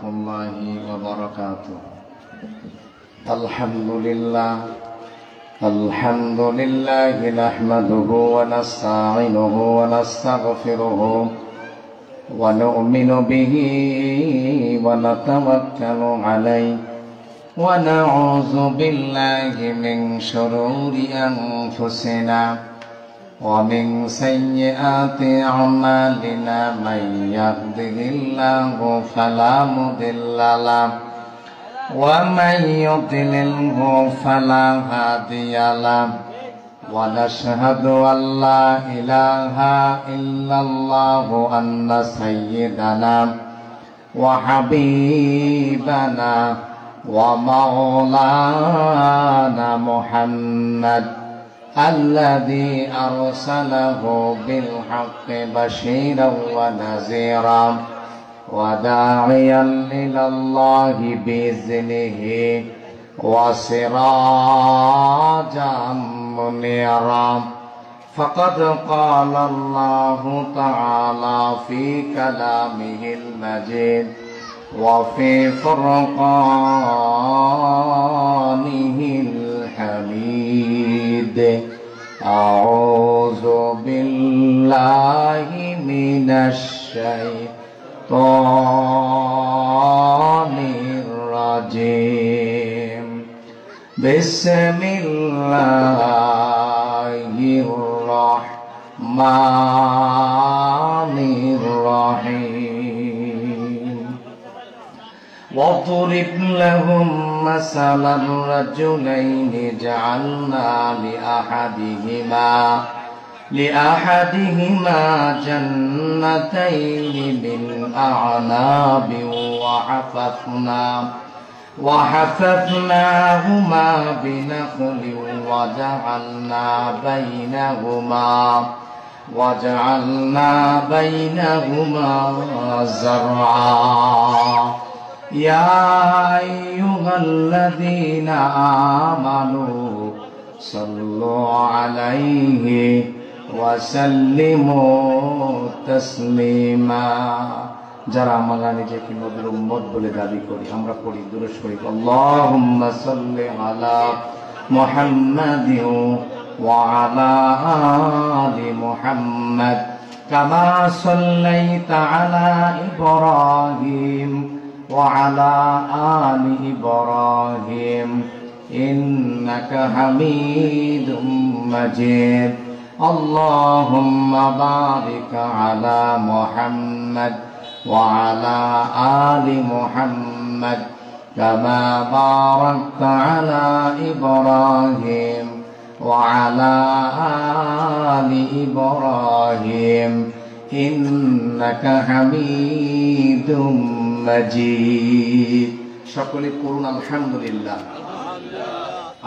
الله وبركاته. الحمد لله نحمده ونستعينه ونستغفره ونؤمن به ونتوكل عليه ونعوذ بالله من شرور أنفسنا ومن سيئات أعمالنا من يهده الله فلا مضل له ومن يضلله فلا هادي له ونشهد أن لا إله إلا الله أن سيدنا وحبيبنا ومولانا محمد الذي أرسله بالحق بشيرا ونذيرا وداعيا إلى الله بإذنه وسراجا منيرا. فقد قال الله تعالى في كلامه المجيد وفي فرقانه الحميد: أعوذ بالله من الشيطان الرجيم. بسم الله الرحمن الرحيم. واضرب لهم مثلا رجلين جعلنا لأحدهما جنتين من أعناب وحففناهما بنخل وجعلنا بينهما زرعا. يا أيها الذين آمنوا صلوا عليه وسلموا تسليما. যারা আমরা নিজেকে নবীর উম্মত বলে দাবি করি, আমরা পড়ি দুরূদ শরীফ: আল্লাহুম্মা সাল্লি আলা মুহাম্মাদিন ওয়া আলা আলি মুহাম্মাদ কামা সাল্লাইতা আলা ইব্রাহিম ওয়া আলা আলি ইব্রাহিম ইন্নাকা হামিদুম মাজিদ. আল্লাহুম্মা বারিক আলা মুহাম্মাদ وعلى آل محمد كما باركت على إبراهيم وعلى آل إبراهيم إنك حميد مجيد. সকলে করুন আলহামদুলিল্লাহ।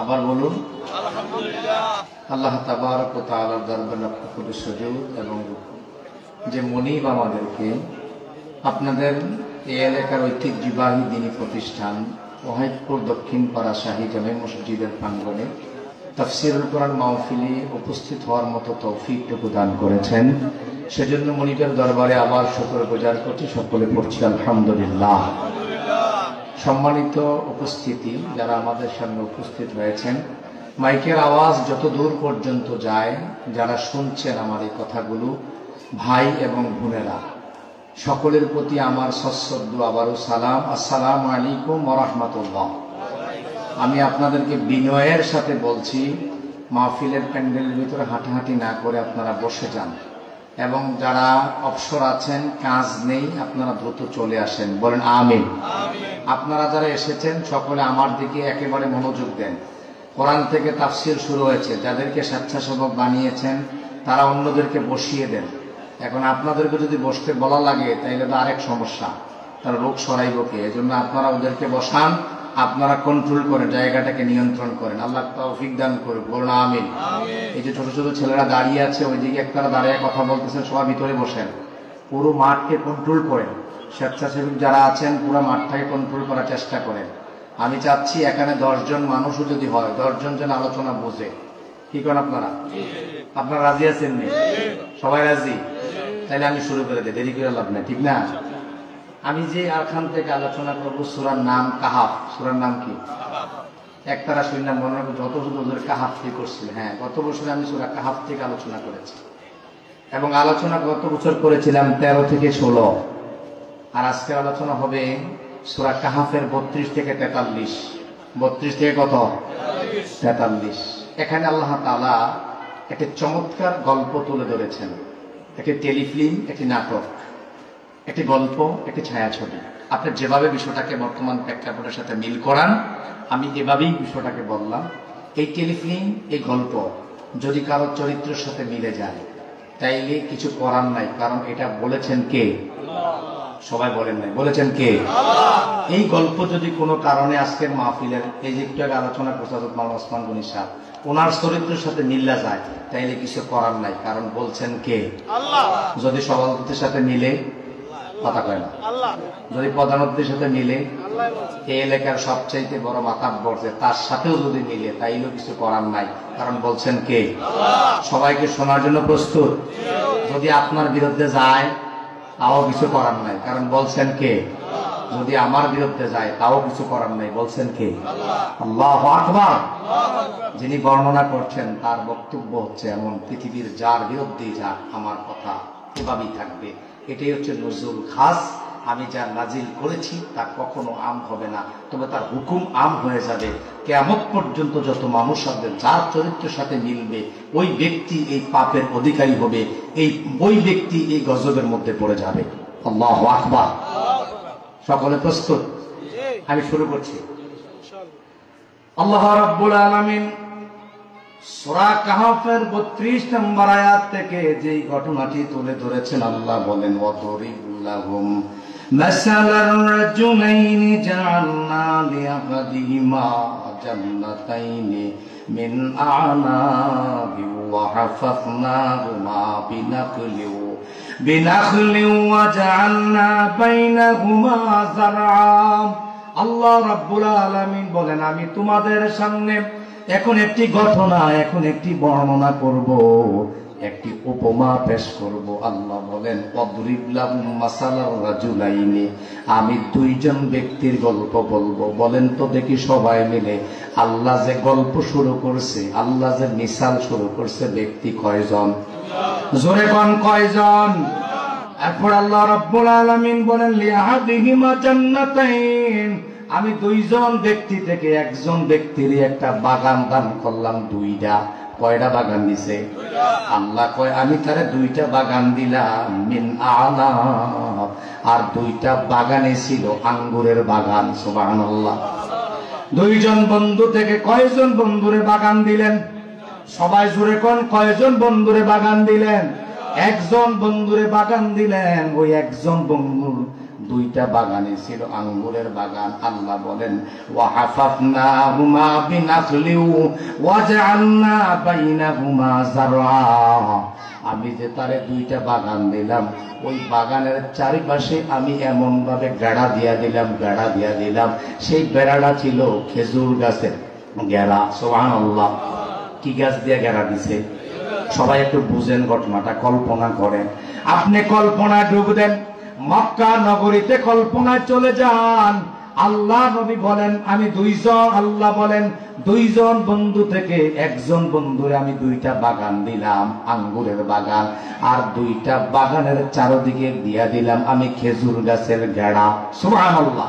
আবার বলুন আলহামদুলিল্লাহ। আল্লাহ তাবারক ওয়া তাআলার দরবারে লাখ কোটি সুজুদ এবং যে মনিব আমাদেরকে আপনাদের এই এলাকার ঐতিহ্যবাহী দ্বীনী প্রতিষ্ঠান ওয়াহিদপুর দক্ষিণ পাড়া শাহী জামে মসজিদের প্রাঙ্গণে তাফসীরুল কোরআন মাহফিলে উপস্থিত হওয়ার মতো তৌফিকটুকু দান করেছেন, সেজন্য মনিবের দরবারে আবার শুকর গুজার করছি। সকলে পড়ছি আলহামদুলিল্লাহ। সম্মানিত উপস্থিতি, যারা আমাদের সামনে উপস্থিত হয়েছেন, মাইকের আওয়াজ যত দূর পর্যন্ত যায়, যারা শুনছেন আমার এই কথাগুলো, ভাই এবং বোনেরা, সকলের প্রতি আমার সশ্রদ্ধ আবারও সালাম। আসসালামু আলাইকুম ওয়া রাহমাতুল্লাহ। আমি আপনাদেরকে বিনয়ের সাথে বলছি, মাহফিলের প্যান্ডেলের ভিতরে হাঁটাহাঁটি না করে আপনারা বসে যান, এবং যারা অবসর আছেন, কাজ নেই, আপনারা দ্রুত চলে আসেন। বলেন আমিন। আপনারা যারা এসেছেন সকলে আমার দিকে একেবারে মনোযোগ দেন। কোরআন থেকে তাফসীর শুরু হয়েছে, যাদেরকে স্বেচ্ছাসেবক বানিয়েছেন তারা অন্যদেরকে বসিয়ে দেন। এখন আপনাদেরকে যদি বসতে বলা লাগে তাইলে তো আরেক সমস্যা, তারা রোগ সরাইব কে? এজন্য আপনারা ওদেরকে বসান, আপনারা কন্ট্রোল করেন, জায়গাটাকে নিয়ন্ত্রণ করেন। আল্লাহ তৌফিক দান করুন। বলুন আমিন। এই যে ছোট ছোট ছেলেরা দাঁড়িয়ে আছে, ওইদিকে একটারা দাঁড়িয়ে কথা বলতেছেন, সবাই ভিতরে বসেন। পুরো মাঠকে কন্ট্রোল করেন। স্বেচ্ছাসেবক যারা আছেন পুরো মাঠটাকে কন্ট্রোল করার চেষ্টা করেন। আমি চাচ্ছি এখানে 10 জন মানুষও যদি হয়, 10 জন যেন আলোচনা বোঝে। কি করেন আপনারা? আপনারা রাজি আছেন? সবাই রাজি? তাহলে আমি শুরু করে দিই, দেরি করে লাভ নাই, ঠিক না? আমি যে আখান থেকে আলোচনা করব সূরার নাম কাহাফ। সূরার নাম কি? একতারা শুনলাম মনে হয় যত হুজুর কাহাফ থেকে করছিল। হ্যাঁ, গত বছর আমি সূরা কাহাফ থেকে আলোচনা করেছি এবং আলোচনা গত বছর করেছিলাম 13 থেকে 16, আর আজকের আলোচনা হবে সূরা কাহাফের 32 থেকে 43। 32 থেকে কত? 43। এখানে আল্লাহ তাআলা একটা চমৎকার গল্প তুলে ধরেছেন। একটি টেলিফিল্ম, একটি নাটক, একটি গল্প, একটি ছায়াছবি। আপনি যেভাবে বিষয়টাকে বর্তমান প্রেক্ষাপটের সাথে মিল করান, আমি এভাবেই বিষয়টাকে বললাম। এই টেলিফিল্ম, এই গল্প যদি কারো চরিত্রের সাথে মিলে যায় তাইলে কিছু করার নাই, কারণ এটা বলেছেন কে? সবাই বলেন নাই, বলেছেন কে? এই গল্প যদি কোনো কারণে আজকের মাহফিলের এই যে একটু আগে আলোচনা করছে হযরত মাওলানা ওসমান গনি সাহেব, ওনার চরিত্রের সাথে মিল্লা যায় তাইলে কিছু করার নাই, কারণ বলছেন কে? আল্লাহ। যদি সভাপতির সাথে মিলে, কথা কয় না, যদি প্রধানমন্ত্রীর সাথে মিলে, এই এলাকার সবচাইতে বড় মাতাব্বর যে তার সাথেও যদি মিলে তাইলেও কিছু করার নাই, কারণ বলছেন কে? সবাইকে শোনার জন্য প্রস্তুত? যদি আপনার বিরুদ্ধে যায় তাও কিছু করার নাই, কারণ বলছেন কে? যদি আমার বিরুদ্ধে যায় তাও কিছু করার নাই, বলছেন কে? আল্লাহু আকবার। যিনি বর্ণনা করছেন তার বক্তব্য হচ্ছে এমন, পৃথিবীর যার বিরুদ্ধে যাক আমার কথা এভাবেই থাকবে। এটাই হচ্ছে নজরুল খাস। আমি যা নাজিল করেছি তা কখনো আম হবে না, তবে তার হুকুম আম হয়ে যাবে। কিয়ামত পর্যন্ত যত মানুষ হবে যার চরিত্রের সাথে মিলবে ওই ব্যক্তি এই পাপের অধিকারী হবে, ওই ব্যক্তি এই গজবের মধ্যে পড়ে যাবে। আল্লাহু আকবার। সকলে প্রস্তুত? আমি শুরু করছি। আল্লাহ রাব্বুল আলামিন সূরা কাহফের 32 নম্বর আয়াত থেকে যেই ঘটনাটি তুলে ধরেছেন, আল্লাহ বলেন ওয়াদরিবুল্লাহুম মাসালার রাজুলাইনি জাআলনা লিআহাদিহিমা জান্নাতাইনি মিন আ'নাবি ওয়া হাফাফনাহুমা বিনাখলিন ওয়া জাআলনা বাইনাহুমা যারআ। আল্লাহ রাব্বুল আলামিন বলেন আমি তোমাদের সামনে এখন একটি ঘটনা, এখন একটি বর্ণনা করব, একটি উপমা পেশ করব। আল্লাহ বলেন ওয়াদরিব লাহুম মাসালার রাজুলাইনি, আমি দুইজন ব্যক্তির গল্প বলবো। বলেন তো দেখি সবাই মিলে আল্লাহ যে গল্প শুরু করছে, আল্লাহ যে মিসাল শুরু করছে, ব্যক্তি কয়জন? জোরে কোন কয়জন? এরপর আল্লাহ রাব্বুল আলামিন বলেন লিআহাদিহিমা জান্নাতাইন, আমি দুইজন ব্যক্তি থেকে একজন ব্যক্তির একটা বাগান দান করলাম। দুইটা। কয়টা বাগান দিছে? আল্লাহ কয় আমি তারে দুইটা বাগান দিলাম মিন আ'নাব, আর দুইটা বাগানে ছিল আঙ্গুরের বাগান। সুবহানাল্লাহ। দুইজন বন্ধু থেকে কয়জন বন্ধুরে বাগান দিলেন? সবাই জোরে কোন কয়জন বন্ধুরে বাগান দিলেন? একজন বন্ধুরে বাগান দিলেন। ওই একজন বন্ধুর দুইটা বাগানে ছিল আঙ্গুরের বাগান। আল্লাহ বলেন ওয়া হাফাফনাহুমা বিনাখলিন ওয়া জাআলনা বাইনাহুমা যারআ, আমি যে তারে দুইটা বাগান দিলাম ওই বাগানের চারিপাশে আমি এমন ভাবে বেড়া দিয়া দিলাম, সেই বেড়াটা ছিল খেজুর গাছের গেরা। সুবহানাল্লাহ। কি গাছ দিয়ে গেরা দিছে? সবাই একটু বুঝেন ঘটনাটা, কল্পনা করেন। আপনি কল্পনায় ডুব দেন, মক্কা নগরীতে কল্পনায় চলে যান। আল্লাহ নবী বলেন আমি দুইজন, আল্লাহ বলেন দুইজন বন্ধু থেকে একজন বন্ধুরে আমি দুইটা বাগান দিলাম, আঙ্গুরের বাগান, আর দুইটা বাগানের চারদিকে দিয়া দিলাম আমি খেজুর গাছের গেড়া। সুবহানাল্লাহ।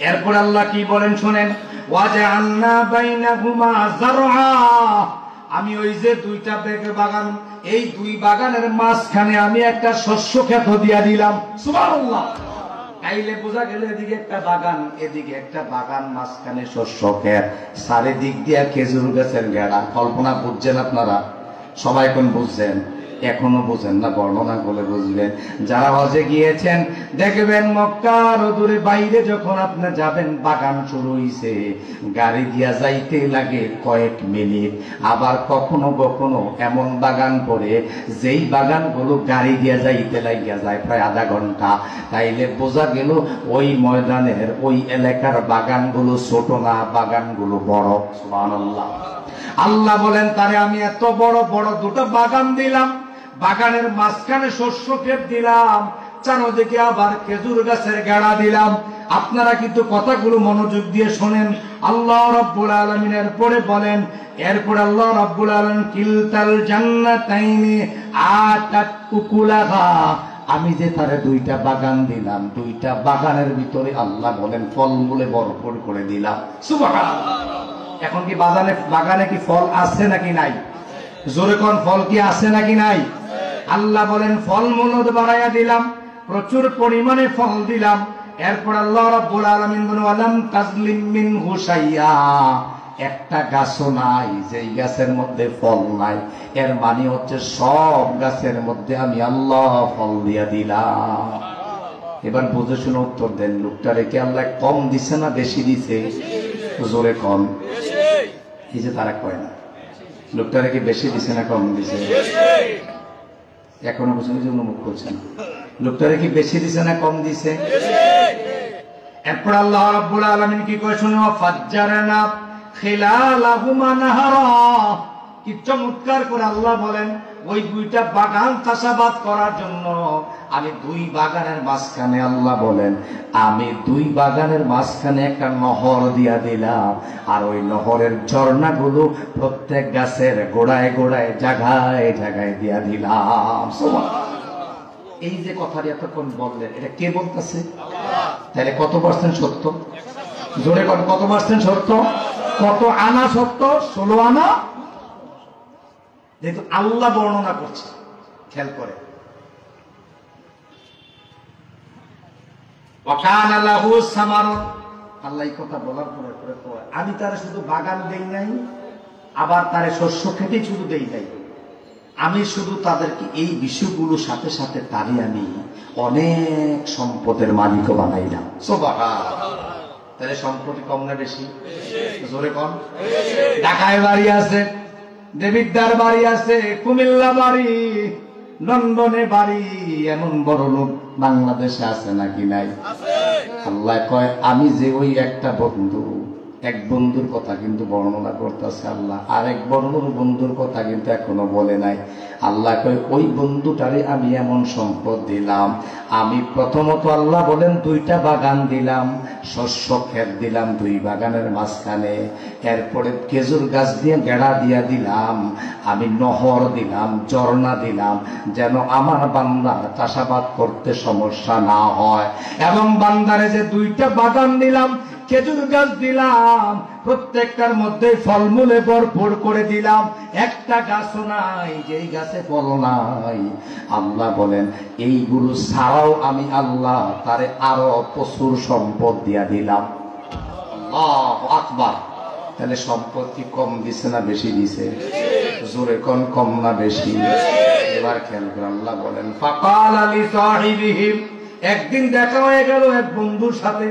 এরপর আল্লাহ কি বলেন শুনেন, ওয়াজআলনা বাইনাহুমা যারআ, আমি ওই যে দুইটা বাগান, এই দুই বাগানের মাঝখানে আমি একটা শস্য ক্ষেত দিয়া দিলাম। সুবহানাল্লাহ। তাইলে বোঝা গেল এদিকে একটা বাগান, এদিকে একটা বাগান, মাঝখানে শস্য ক্ষেত, চারিদিক দিয়া খেজুর গাছের গেড়া। কল্পনা বুঝছেন আপনারা? সবাই কোন বুঝছেন? এখনো বুঝেন না? বর্ণনা করে বুঝবেন। যারা হজে গিয়েছেন দেখবেন মক্কার দূরে বাইরে যখন আপনি যাবেন বাগান শুরু হইছে, গাড়ি দিয়া যাইতে লাগে কয়েক মিনিট। আবার কখনো কখনো এমন বাগান পড়ে যেই বাগানগুলো গাড়ি দিয়া যাইতে লাগিয়া যায় প্রায় আধা ঘন্টা। তাইলে বোঝা গেল ওই ময়দানের ওই এলাকার বাগানগুলো ছোট না, বাগানগুলো বড়। সুবহানাল্লাহ। আল্লাহ বলেন তারে আমি এত বড় বড় দুটো বাগান দিলাম, বাগানের মাঝখানে শস্য ক্ষেত দিলাম, চারদিকে আবার খেজুর গাছের গেড়া দিলাম। আপনারা কিন্তু কথাগুলো মনোযোগ দিয়ে শোনেন। আল্লাহ রাব্বুল আলামিনের পরে বলেন, এরপর আল্লাহ রাব্বুল আলামিন কিলতাল জান্নাতাইনি আতাত উকুলাহা, আমি যে তারে দুইটা বাগান দিলাম, দুইটা বাগানের ভিতরে আল্লাহ বলেন ফলমূলে ভরপুর করে দিলাম। সুবহানাল্লাহ। এখন কি বাগানে কি ফল আছে নাকি নাই? জোরে কোন ফল কি আছে নাকি নাই? আল্লাহ বলেন ফলমূল বাড়াইয়া দিলাম, প্রচুর পরিমাণে ফল দিলাম। এরপর আল্লাহ রাব্বুল আলামিন বলেন ওয়ালাম তাজলিম মিনহু শাইআ, একটা গাছও নাই যেই গাছের মধ্যে ফল নাই। এর মানে হচ্ছে সব গাছের মধ্যে আমি আল্লাহ ফল দিয়া দিলাম। এবার বুঝে শুনে উত্তর দেন, লোকটা রেখে আল্লাহ কম দিছে না বেশি দিছে? জোরে কম। এই যে তারা কয় না, লোকটা রেখে বেশি দিছে না কম দিছে? এখনো বুঝুন যে মুখ করছেন, লোকটা রেখে বেশি দিছে না কম দিছে? এরপর আল্লাহ রাব্বুল আলামিন কি কয় শুনো, ফাজ্জারনা খিলালাহুমা নাহারা, কি চমৎকার করে আল্লাহ বলেন ওই দুইটা বাগান চাষাবাদ করার জন্য আমি দুই বাগানের মাঝখানে, আল্লাহ বলেন আমি দুই বাগানের মাঝখানে একটা নহর দিয়া দিলাম। আর ওই নহরের ঝর্ণাগুলো প্রত্যেক গাছের গোড়ায় গোড়ায় জায়গায় জায়গায় দিয়া দিলাম। এই যে কথাটি এতক্ষণ বললেন, এটা কে বলতেছে? তাহলে কত পার্সেন্ট সত্য? জোরে কত পার্সেন্ট সত্য? কত আনা সত্য? 16 আনা। যেহেতু আল্লাহ বর্ণনা করছে, খেয়াল করে, আল্লাহ এই কথা বলার পরে আমি তারা শুধু বাগান দেই নাই, আবার তারে শস্য খেতে শুধু দেই নাই, আমি শুধু তাদেরকে এই বিষয়গুলোর সাথে সাথে তারই আমি অনেক সম্পদের মালিকও বানাইলাম। তাহলে সম্পত্তি কম না বেশি? জোরে কম। ঢাকায় বাড়ি আছে, দেবিদ্দার বাড়ি আছে, কুমিল্লা বাড়ি, লন্ডনে বাড়ি, এমন বড় লোক বাংলাদেশে আছে নাকি নাই? আল্লাহ কয় আমি যে ওই একটা বন্ধু, এক বন্ধুর কথা কিন্তু বর্ণনা করতেছে আল্লাহ, আর এক বন্ধুর কথা কিন্তু এখনো বলে নাই। আল্লাহ কয় ওই বন্ধুটারে আমি এমন সম্পদ দিলাম। আমি প্রথমত আল্লাহ বলেন দুইটা বাগান দিলাম, শস্য ক্ষেত দিলাম দুই বাগানের মাঝখানে, এরপরে খেজুর গাছ দিয়ে গেড়া দিয়া দিলাম, আমি নহর দিলাম, ঝর্ণা দিলাম, যেন আমার বান্দার চাষাবাদ করতে সমস্যা না হয়। এবং বান্দারে যে দুইটা বাগান দিলাম, খেজুর গাছ দিলাম, প্রত্যেকটার মধ্যে ফলমূলে ভরপুর করে দিলাম, একটা গাছও নাই যেই গাছে ফল নাই। আল্লাহ বলেন এইগুলো ছাড়াও আমি আল্লাহ তারে আরো প্রচুর সম্পদ দিয়া দিলাম। আল্লাহু আকবার। তাহলে সম্পদ কি কম দিছে না বেশি দিছে? জোরে কোন কম না বেশি? এবার খেয়াল করে আল্লাহ বলেন ফাকাল আলি সাহিবিহিম, একদিন দেখা হয়ে গেল এক বন্ধুর সাথে।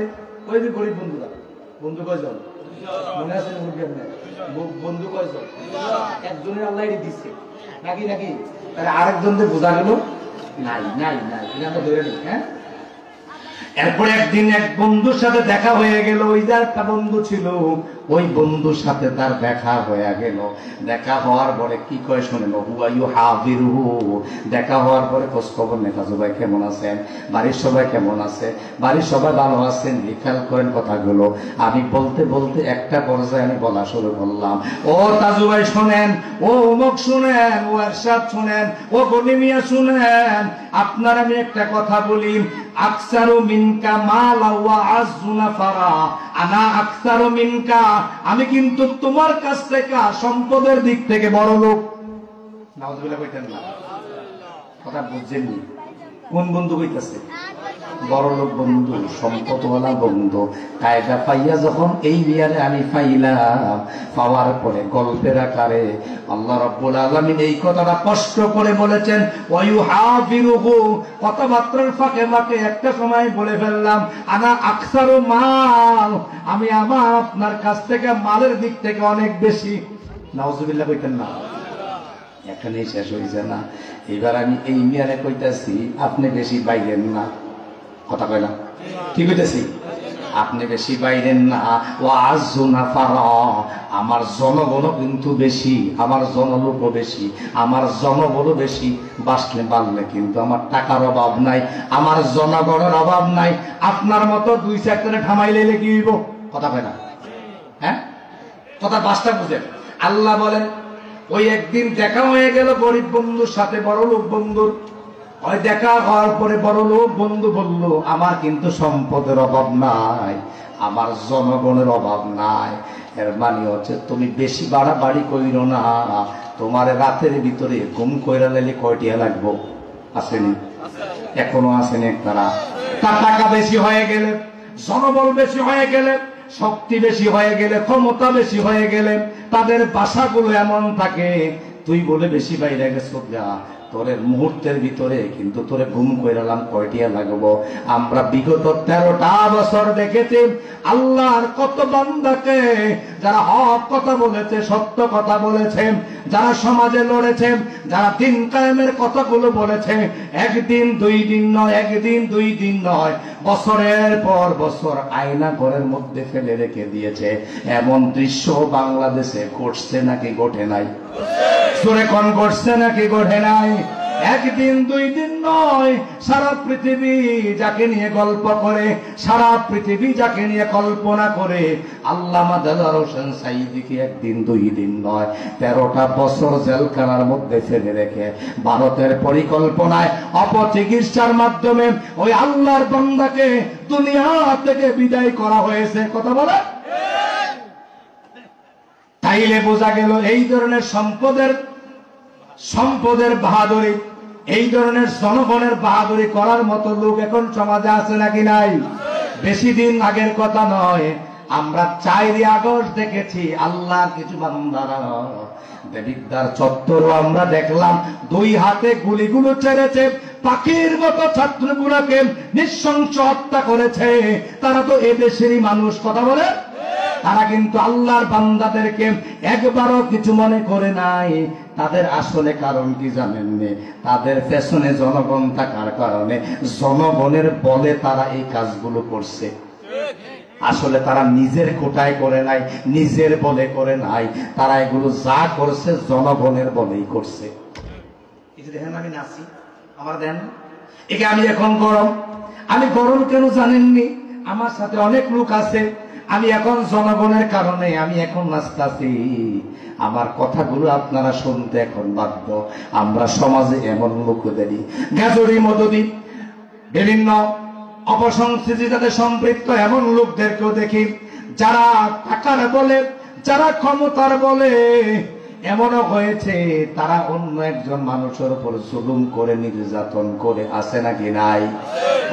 ওই যে গরিব বন্ধুরা, বন্ধু কয়জন মনে আছে? বন্ধু কয়জন? একজনের আল্লাহ দিচ্ছে নাকি নাকি? তাহলে আরেকজনদের বোঝা গেল নাই নাই নাই, আমরা ধরে নিই। হ্যাঁ, এরপরে একদিন এক বন্ধুর সাথে দেখা হয়ে গেল। ওই যে একটা বন্ধু ছিল, ওই বন্ধুর সাথে তার দেখা হয়ে গেল। দেখা হওয়ার পরে কি কয় শোনেন, হুয়ায়ু হাজিরুহু, দেখা হওয়ার পরে খোঁজ খবর নেতা ভাই কেমন আছেন, বাড়ির সবাই কেমন আছে, বাড়ির সবাই ভালো আছেন, খেয়াল করেন কথাগুলো। আমি বলতে বলতে একটা পর্যায়ে আমি বলা শুরু করলাম, ও তাজু ভাই শোনেন, ও অমুক শুনেন, ও এরশাদ শুনেন, ও গনিমিয়া শুনেন, আপনার আমি একটা কথা বলি, আকসারু মিনকা মালা ওয়া আযযু নাফারা, আনা আকসারু মিনকা, আমি কিন্তু তোমার কাছ থেকে সম্পদের দিক থেকে বড় লোক। নাউযুবিল্লাহ কইতেন না, কথা বুঝছেননি? কোন বন্ধু কইতাছে? বড় লোক বন্ধু, সম্পদওয়ালা বন্ধু। কায়দা পাইয়া যখন এই বিয়ারে আমি পাইলাম, পাওয়ার পরে গল্পের আকারে আল্লাহ রাব্বুল আলামিন এই কথাটা কষ্ট করে বলেছেন, ওয়ায়ুহাফিরুহু, কথাবার্তার ফাঁকে ফাঁকে একটা সময় বলে ফেললাম, আনা আকসারু মাল, আমি আমার আপনার কাছ থেকে মালের দিক থেকে অনেক বেশি। নাউযুবিল্লাহ কইতেন না? এখানেই শেষ হয়েছে না। এবার আমি এই মিয়ারে কইতাছি আপনি বেশি বাইরেন না, কথা কয় না, কি কইতেছি? আপনি বেশি বাইরেন না। ওয়াজু নাফারা, আমার জনগণও কিন্তু বেশি, আমার জনলোকও বেশি, আমার জনবলও বেশি। বাসলে বাড়লে কিন্তু আমার টাকার অভাব নাই, আমার জনগণের অভাব নাই। আপনার মতো দুই চারটে ঠামাইলে কি হইব? কথা কয় না, হ্যাঁ? কথা বাসটা বুঝেন। আল্লাহ বলেন ওই একদিন দেখা হয়ে গেল গরিব বন্ধুর সাথে বড় লোক বন্ধুর। ওই দেখা হওয়ার পরে বড় লোক বন্ধু বলল, আমার কিন্তু সম্পদের অভাব নাই, আমার জনগণের অভাব নাই। এর মানে হচ্ছে তুমি বেশি বাড়াবাড়ি কইরো না, তোমার রাতের ভিতরে ঘুম কইরা লাইলে কয়টিয়া লাগবো? আসেনি? এখনো আসেনি তারা। তার টাকা বেশি হয়ে গেলে, জনবল বেশি হয়ে গেলে, শক্তি বেশি হয়ে গেলে, ক্ষমতা বেশি হয়ে গেলে তাদের বাসাগুলো এমন থাকে, তুই বলে বেশি বাইরে গেছো যা, তোরের মুহূর্তের ভিতরে কিন্তু তোরে ঘুম কইরালাম কয়টিয়া লাগবো। আমরা বিগত 13টা বছর দেখেছি আল্লাহর কত বান্দাকে যারা হক কথা বলেছে, সত্য কথা বলেছে, যারা সমাজে লড়েছে, যারা দিন কায়েমের কথাগুলো বলেছে, একদিন দুই দিন নয়, একদিন দুই দিন নয়, বছরের পর বছর আয়না ঘরের মধ্যে ফেলে রেখে দিয়েছে। এমন দৃশ্য বাংলাদেশে ঘটছে নাকি ঘটে নাই? জোরে কোন ঘটছে নাকি ঘটে নাই? একদিন দুই দিন নয়, সারা পৃথিবী যাকে নিয়ে গল্প করে, সারা পৃথিবী যাকে নিয়ে কল্পনা করে, আল্লামা দেলোয়ার হোসেন সাঈদীকে একদিন দুই দিন নয় 13টা বছর জেলখানার মধ্যে ফেলে রেখে ভারতের পরিকল্পনায় অপচিকিৎসার মাধ্যমে ওই আল্লাহর বান্দাকে দুনিয়া থেকে বিদায় করা হয়েছে। কথা বলে তাইলে বোঝা গেল এই ধরনের সম্পদের বাহাদুরি, এই ধরনের জনগণের বাহাদুরি করার মতো লোক এখন সমাজে আছে নাকি নাই? বেশি দিন আগের কথা নয়, আমরা 4 আগস্ট দেখেছি আল্লাহর কিছু বান্দারা দেবিদ্দার চত্বর আমরা দেখলাম 2 হাতে গুলিগুলো ছেড়েছে, পাখির মতো ছাত্রগুলোকে নৃশংস হত্যা করেছে। তারা তো এদেশেরই মানুষ। কথা বলে তারা কিন্তু আল্লাহর বান্দাদেরকে একবারও কিছু মনে করে নাই। তাদের আসলে কারণ কি জানেন? তাদের পেছনে জনগণ থাকার কারণে, জনগণের বলে তারা এই কাজগুলো করছে। আসলে তারা নিজের কোটায় করে নাই, নিজের বলে করে নাই, তারা এগুলো যা করছে জনগণের বলেই করছে। এই যে দেখেন আমি নাচি, আমার দেন একে আমি এখন গরম, আমি গরম কেন জানেননি? আমার সাথে অনেক লোক আছে, আমি এখন জনগণের কারণে আমি এখন নাচতাছি। আমার কথাগুলো আপনারা শুনতে এখন বাধ্য। আমরা সমাজে এমন লোকদেরই গাজরি মদদি বিভিন্ন অপসংস্কৃতির সাথে সম্পৃক্ত এমন লোকদেরকেও দেখি, যারা টাকার বলে, যারা ক্ষমতার বলে এমনও হয়েছে তারা অন্য একজন মানুষের উপর জুলুম করে, নির্যাতন করে। আছে নাকি নাই?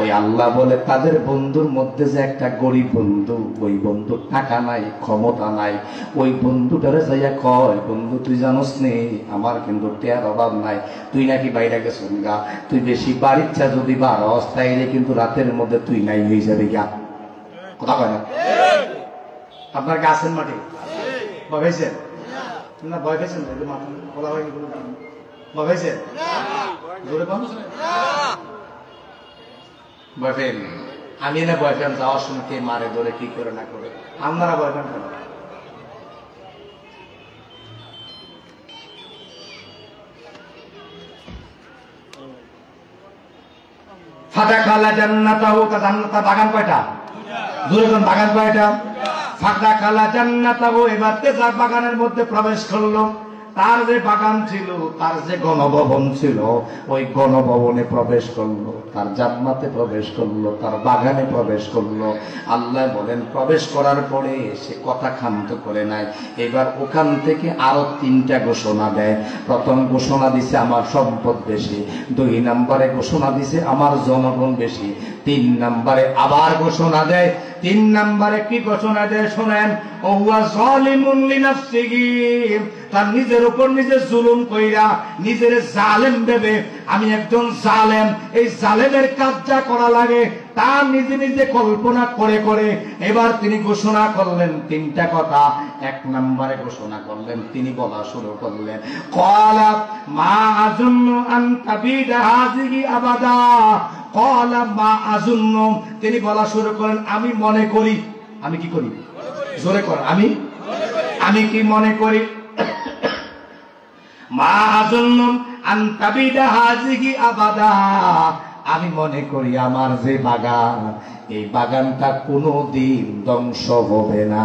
ওই আল্লাহ বলে তাদের বন্ধুর মধ্যে যে একটা গরিব বন্ধু, ওই বন্ধু টাকা নাই, ক্ষমতা নাই, ওই বন্ধুটারে যাইয়া কয়, বন্ধু তুই জানোস নে আমার কিন্তু টেয়ার অভাব নাই, তুই নাকি বাইরে গেছুন গা, তুই বেশি বাড়িচ্ছা যদি বারস তাইলে কিন্তু রাতের মধ্যে তুই নাই হয়ে যাবে গা। কথা কয় না? আপনার গাছের মাটি ভাবাইছেন না? ভয় পেয়েছেন? বলা হয়নি ভয় পেয়েছেন? জোরে কম ভয় পেন। আমি না ভয় পেন যাওয়ার সময় কে মারে ধরে কি করে না করে, আপনারা ভয় পেন কেন? ফাটা খালা জান্নাতাহু, তা জান্নাতা বাগান কয়টা? জোরে কোন বাগান কয়টা? ফাটা খালা জান্নাতাহু। এবার তেজার বাগানের মধ্যে প্রবেশ করলো। তার যে বাগান ছিল, তার যে গণভবন ছিল, ওই গণভবনে প্রবেশ করলো, তার জান্নাতে প্রবেশ করলো, তার বাগানে প্রবেশ করলো। আল্লাহ বলেন প্রবেশ করার পরে সে কথা ক্ষান্ত করে নাই, এবার ওখান থেকে আরো 3টা ঘোষণা দেয়। প্রথম ঘোষণা দিছে আমার সম্পদ বেশি, 2 নম্বরে ঘোষণা দিছে আমার জনগণ বেশি, 3 নম্বরে আবার ঘোষণা দেয়। 3 নম্বরে কি ঘোষণা দেয় শোনেন, ওয়া যালিমুন লিনাফসিহি, তার নিজের উপর নিজে জুলুম কইরা, নিজের জালেম ভেবে, আমি একজন জালেম, এই জালেমের কাজ যা করা লাগে তা নিজে নিজে কল্পনা করে করে এবার তিনি ঘোষণা করলেন 3টা কথা। 1 নম্বরে ঘোষণা করলেন, তিনি বলা শুরু করলেন, ক্বালা মা আযুন্নু আন তাবিদা হাযিহি আবাদা ক্বালা মা আযুন্নু, তিনি বলা শুরু করেন আমি মনে করি। আমি কি করি? জোরে করেন, আমি কি মনে করি? মা আযুন্নু আন তাবিদা হাযিহি আবাদা, আমি মনে করি আমার যে বাগান, এই বাগানটা কোনোদিন ধ্বংস হবে না।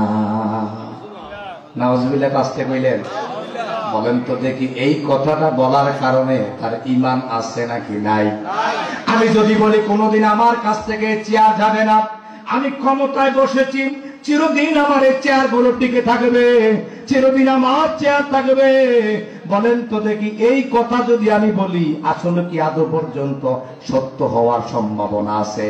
নাউজুবিল্লাহ, কাছতে কইলেন। বলেন তো দেখি, এই কথাটা বলার কারণে তার ঈমান আছে নাকি নাই? আমি যদি বলি কোনোদিন আমার কাছ থেকে চেয়ার যাবে না, আমি ক্ষমতায় বসেছি, চিরদিন আমার এই চেয়ার গুলো টিকে থাকবে, চিরদিন আমার চেয়ার থাকবে, বলেন তো দেখি এই কথা যদি আমি বলি, আসলে কি আদৌ পর্যন্ত সত্য হওয়ার সম্ভাবনা আছে?